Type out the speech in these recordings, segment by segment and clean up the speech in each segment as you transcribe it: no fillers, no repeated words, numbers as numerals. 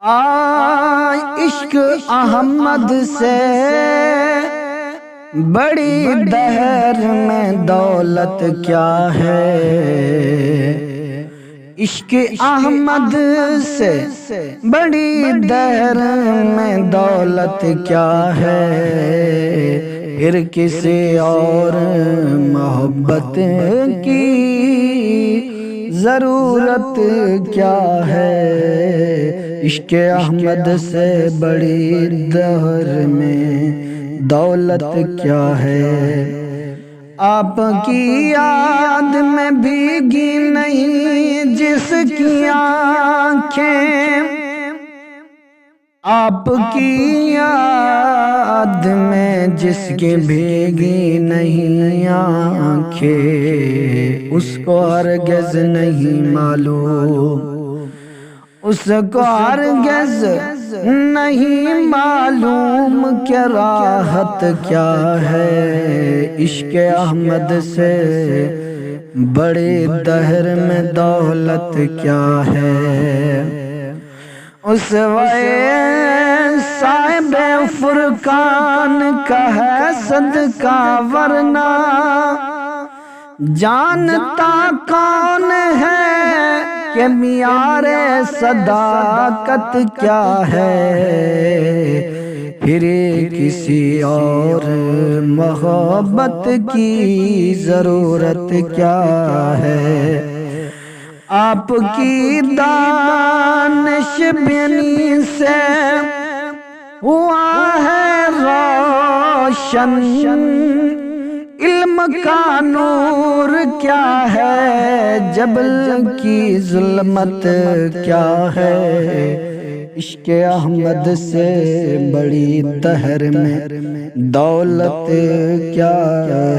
عشق احمد سے بڑی دہر میں دولت کیا ہے۔ عشق احمد سے بڑی دہر میں دولت کیا ہے۔ پھر کسی اور محبت کی ضرورت کیا ہے۔ عشق احمد سے بڑی دہر میں دولت کیا ہے۔ آپ کی یاد میں بھیگی نہیں جس کی آنکھیں، آپ کی یاد میں جس کی بھیگی نہیں آنکھیں، اس کو ہرگز نہیں معلوم، اس کو ہرگز نہیں معلوم کہ راحت کیا ہے۔ عشق احمد سے بڑے دہر میں دولت کیا ہے۔ اس صاحب فرقان کا ہے صدقہ، ورنہ جانتا کون ہے کہ معیار صداقت کیا ہے۔ پھر کسی اور محبت کی ضرورت کیا ہے۔ آپ کی دانش بینی سے ہوا ہے روشن، علم کا نور کیا ہے، جبل کی ظلمت کیا ہے۔ عشق احمد سے بڑی دہر میں دولت کیا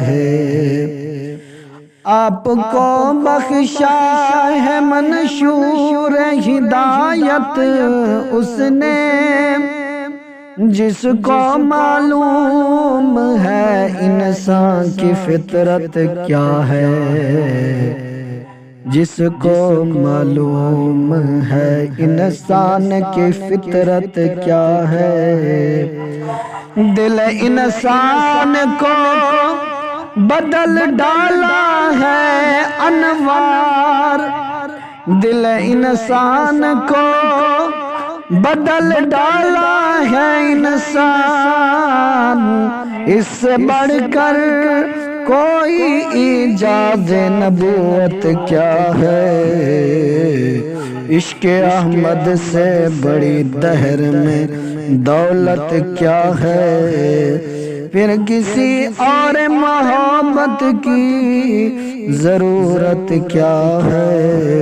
ہے۔ آپ کو بخشا ہے منشور ہدایت اس نے، جس کو معلوم ہے انسان کی فطرت کیا ہے، جس کو معلوم ہے انسان کی فطرت کیا ہے۔ دل انسان کو بدل ڈالا ہے انوار، دل انسان کو بدل ڈالا ہے انسان، اس سے بڑھ کر کوئی ایجاز نبوت کیا ہے۔ عشق احمد سے بڑی دہر میں دولت کیا ہے۔ پھر کسی اور محبت کی ضرورت کیا ہے۔